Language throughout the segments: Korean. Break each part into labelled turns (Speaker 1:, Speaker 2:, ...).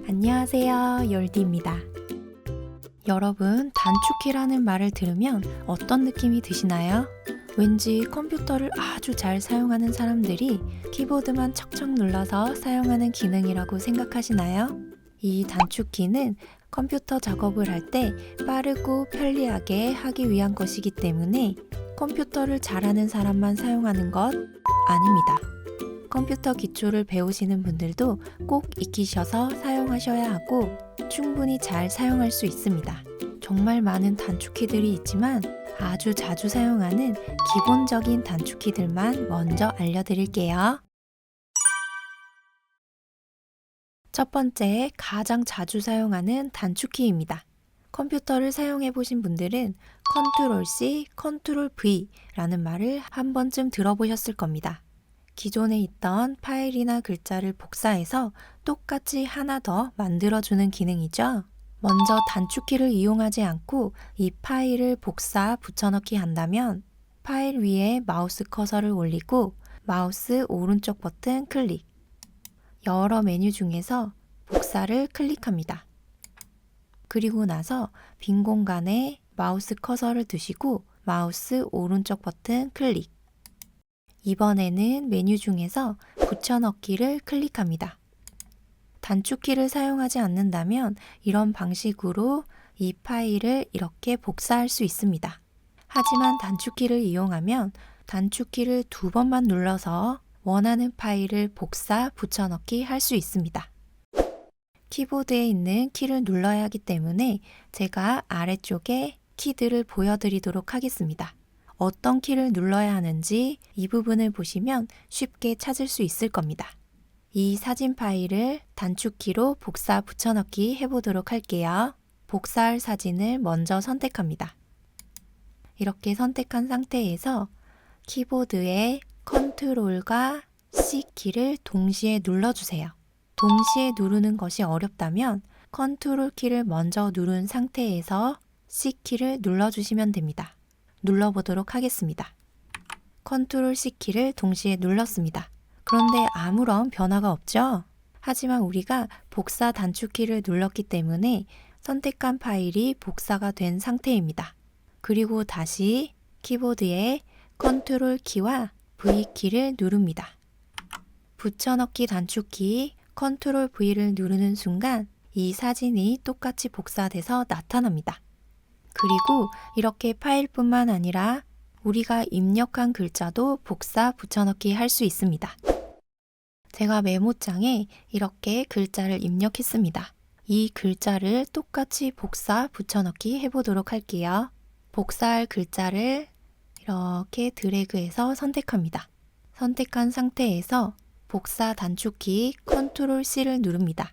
Speaker 1: 안녕하세요, 열디입니다. 여러분, 단축키라는 말을 들으면 어떤 느낌이 드시나요? 왠지 컴퓨터를 아주 잘 사용하는 사람들이 키보드만 척척 눌러서 사용하는 기능이라고 생각하시나요? 이 단축키는 컴퓨터 작업을 할 때 빠르고 편리하게 하기 위한 것이기 때문에 컴퓨터를 잘하는 사람만 사용하는 것 아닙니다. 컴퓨터 기초를 배우시는 분들도 꼭 익히셔서 사용하셔야 하고 충분히 잘 사용할 수 있습니다. 정말 많은 단축키들이 있지만 아주 자주 사용하는 기본적인 단축키들만 먼저 알려드릴게요. 첫 번째, 가장 자주 사용하는 단축키입니다. 컴퓨터를 사용해 보신 분들은 컨트롤 C, 컨트롤 V라는 말을 한 번쯤 들어보셨을 겁니다. 기존에 있던 파일이나 글자를 복사해서 똑같이 하나 더 만들어주는 기능이죠. 먼저 단축키를 이용하지 않고 이 파일을 복사 붙여넣기 한다면 파일 위에 마우스 커서를 올리고 마우스 오른쪽 버튼 클릭, 여러 메뉴 중에서 복사를 클릭합니다. 그리고 나서 빈 공간에 마우스 커서를 두시고 마우스 오른쪽 버튼 클릭, 이번에는 메뉴 중에서 붙여넣기를 클릭합니다. 단축키를 사용하지 않는다면 이런 방식으로 이 파일을 이렇게 복사할 수 있습니다. 하지만 단축키를 이용하면 단축키를 2번만 눌러서 원하는 파일을 복사, 붙여넣기 할 수 있습니다. 키보드에 있는 키를 눌러야 하기 때문에 제가 아래쪽에 키들을 보여드리도록 하겠습니다. 어떤 키를 눌러야 하는지 이 부분을 보시면 쉽게 찾을 수 있을 겁니다. 이 사진 파일을 단축키로 복사 붙여넣기 해보도록 할게요. 복사할 사진을 먼저 선택합니다. 이렇게 선택한 상태에서 키보드에 컨트롤과 C 키를 동시에 눌러주세요. 동시에 누르는 것이 어렵다면 컨트롤 키를 먼저 누른 상태에서 C 키를 눌러주시면 됩니다. 눌러보도록 하겠습니다. 컨트롤 C 키를 동시에 눌렀습니다. 그런데 아무런 변화가 없죠? 하지만 우리가 복사 단축키를 눌렀기 때문에 선택한 파일이 복사가 된 상태입니다. 그리고 다시 키보드에 컨트롤 키와 V 키를 누릅니다. 붙여넣기 단축키 컨트롤 V를 누르는 순간 이 사진이 똑같이 복사돼서 나타납니다. 그리고 이렇게 파일뿐만 아니라 우리가 입력한 글자도 복사, 붙여넣기 할 수 있습니다. 제가 메모장에 이렇게 글자를 입력했습니다. 이 글자를 똑같이 복사, 붙여넣기 해보도록 할게요. 복사할 글자를 이렇게 드래그해서 선택합니다. 선택한 상태에서 복사 단축키 컨트롤 C를 누릅니다.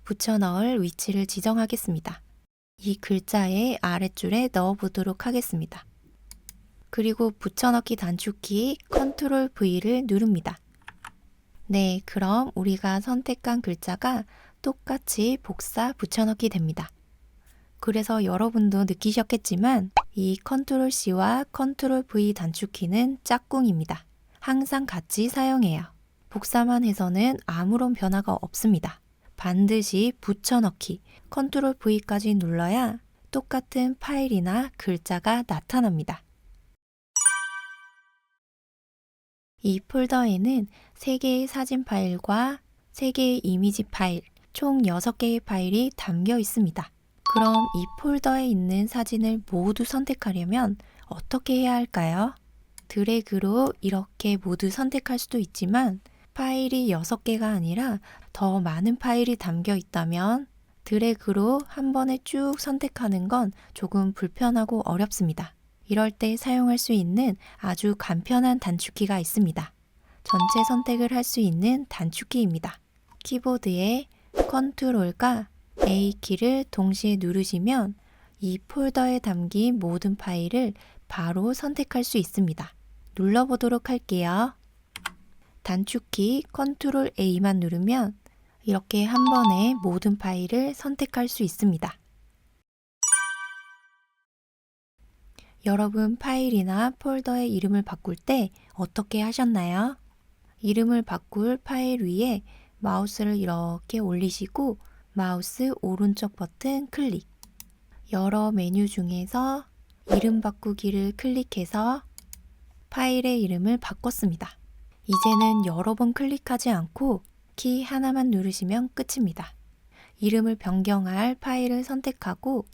Speaker 1: 붙여넣을 위치를 지정하겠습니다. 이 글자의 아랫줄에 넣어보도록 하겠습니다. 그리고 붙여넣기 단축키 컨트롤 V를 누릅니다. 네, 그럼 우리가 선택한 글자가 똑같이 복사, 붙여넣기 됩니다. 그래서 여러분도 느끼셨겠지만 이 컨트롤 C와 컨트롤 V 단축키는 짝꿍입니다. 항상 같이 사용해요. 복사만 해서는 아무런 변화가 없습니다. 반드시 붙여넣기, 컨트롤 V까지 눌러야 똑같은 파일이나 글자가 나타납니다. 이 폴더에는 3개의 사진 파일과 3개의 이미지 파일, 총 6개의 파일이 담겨 있습니다. 그럼 이 폴더에 있는 사진을 모두 선택하려면 어떻게 해야 할까요? 드래그로 이렇게 모두 선택할 수도 있지만 파일이 6개가 아니라 더 많은 파일이 담겨 있다면 드래그로 한 번에 쭉 선택하는 건 조금 불편하고 어렵습니다. 이럴 때 사용할 수 있는 아주 간편한 단축키가 있습니다. 전체 선택을 할 수 있는 단축키입니다. 키보드에 컨트롤과 A 키를 동시에 누르시면 이 폴더에 담긴 모든 파일을 바로 선택할 수 있습니다. 눌러보도록 할게요. 단축키 컨트롤 A만 누르면 이렇게 한 번에 모든 파일을 선택할 수 있습니다. 여러분 파일이나 폴더의 이름을 바꿀 때 어떻게 하셨나요? 이름을 바꿀 파일 위에 마우스를 이렇게 올리시고 마우스 오른쪽 버튼 클릭. 여러 메뉴 중에서 이름 바꾸기를 클릭해서 파일의 이름을 바꿨습니다. 이제는 여러 번 클릭하지 않고 키 하나만 누르시면 끝입니다. 이름을 변경할 파일을 선택하고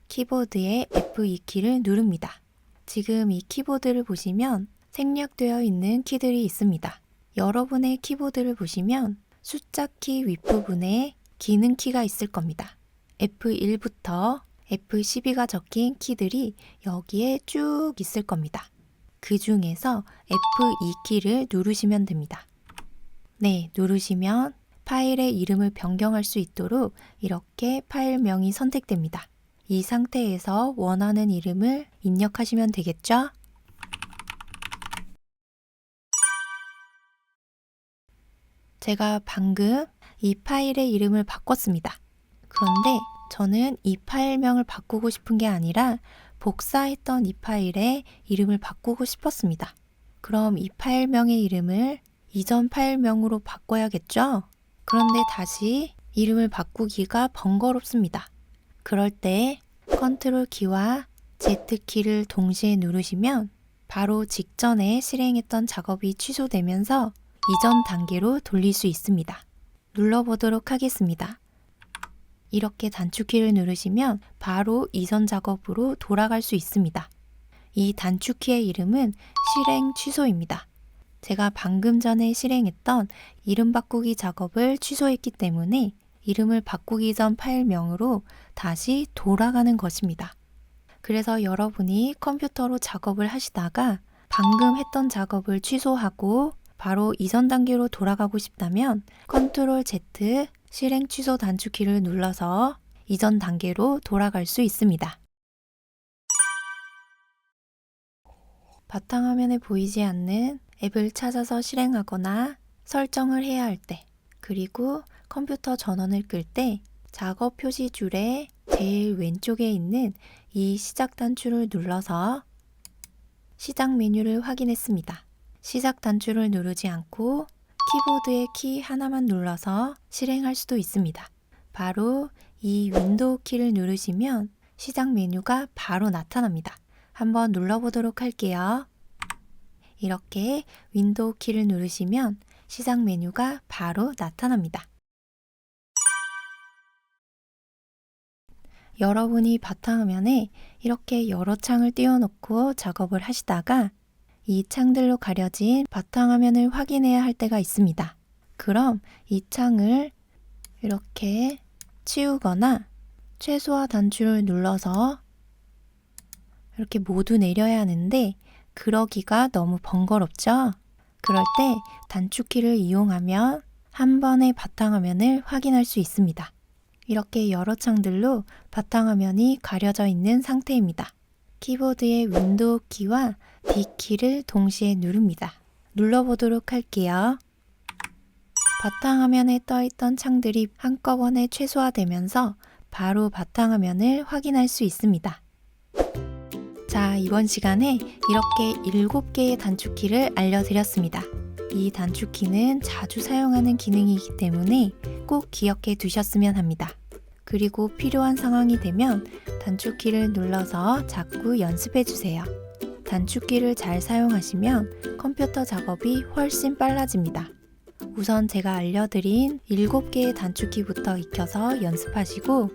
Speaker 1: 키보드의 F2키를 누릅니다. 지금 이 키보드를 보시면 생략되어 있는 키들이 있습니다. 여러분의 키보드를 보시면 숫자 키 윗부분에 기능 키가 있을 겁니다. F1부터 F12가 적힌 키들이 여기에 쭉 있을 겁니다. 그 중에서 F2키를 누르시면 됩니다. 네, 누르시면 파일의 이름을 변경할 수 있도록 이렇게 파일명이 선택됩니다. 이 상태에서 원하는 이름을 입력하시면 되겠죠? 제가 방금 이 파일의 이름을 바꿨습니다. 그런데 저는 이 파일명을 바꾸고 싶은 게 아니라 복사했던 이 파일의 이름을 바꾸고 싶었습니다. 그럼 이 파일명의 이름을 이전 파일명으로 바꿔야겠죠? 그런데 다시 이름을 바꾸기가 번거롭습니다. 그럴 때 컨트롤 키와 Z키를 동시에 누르시면 바로 직전에 실행했던 작업이 취소되면서 이전 단계로 돌릴 수 있습니다. 눌러보도록 하겠습니다. 이렇게 단축키를 누르시면 바로 이전 작업으로 돌아갈 수 있습니다. 이 단축키의 이름은 실행 취소입니다. 제가 방금 전에 실행했던 이름 바꾸기 작업을 취소했기 때문에 이름을 바꾸기 전 파일명으로 다시 돌아가는 것입니다. 그래서 여러분이 컴퓨터로 작업을 하시다가 방금 했던 작업을 취소하고 바로 이전 단계로 돌아가고 싶다면 컨트롤 Z 실행 취소 단축키를 눌러서 이전 단계로 돌아갈 수 있습니다. 바탕화면에 보이지 않는 앱을 찾아서 실행하거나 설정을 해야 할 때, 그리고 컴퓨터 전원을 끌 때 작업 표시줄의 제일 왼쪽에 있는 이 시작 단추를 눌러서 시작 메뉴를 확인했습니다. 시작 단추를 누르지 않고 키보드의 키 하나만 눌러서 실행할 수도 있습니다. 바로 이 윈도우 키를 누르시면 시작 메뉴가 바로 나타납니다. 한번 눌러보도록 할게요. 이렇게 윈도우 키를 누르시면 시작 메뉴가 바로 나타납니다. 여러분이 바탕화면에 이렇게 여러 창을 띄워놓고 작업을 하시다가 이 창들로 가려진 바탕화면을 확인해야 할 때가 있습니다. 그럼 이 창을 이렇게 치우거나 최소화 단추를 눌러서 이렇게 모두 내려야 하는데 그러기가 너무 번거롭죠? 그럴 때 단축키를 이용하면 한 번에 바탕화면을 확인할 수 있습니다. 이렇게 여러 창들로 바탕화면이 가려져 있는 상태입니다. 키보드의 윈도우 키와 D키를 동시에 누릅니다. 눌러보도록 할게요. 바탕화면에 떠있던 창들이 한꺼번에 최소화되면서 바로 바탕화면을 확인할 수 있습니다. 자, 이번 시간에 이렇게 7개의 단축키를 알려드렸습니다. 이 단축키는 자주 사용하는 기능이기 때문에 꼭 기억해 두셨으면 합니다. 그리고 필요한 상황이 되면 단축키를 눌러서 자꾸 연습해 주세요. 단축키를 잘 사용하시면 컴퓨터 작업이 훨씬 빨라집니다. 우선 제가 알려드린 7개의 단축키부터 익혀서 연습하시고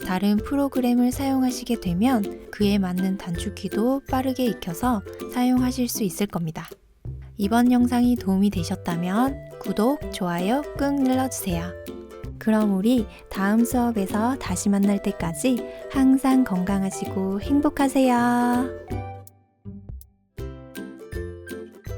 Speaker 1: 다른 프로그램을 사용하시게 되면 그에 맞는 단축키도 빠르게 익혀서 사용하실 수 있을 겁니다. 이번 영상이 도움이 되셨다면 구독, 좋아요 꾹 눌러주세요. 그럼 우리 다음 수업에서 다시 만날 때까지 항상 건강하시고 행복하세요.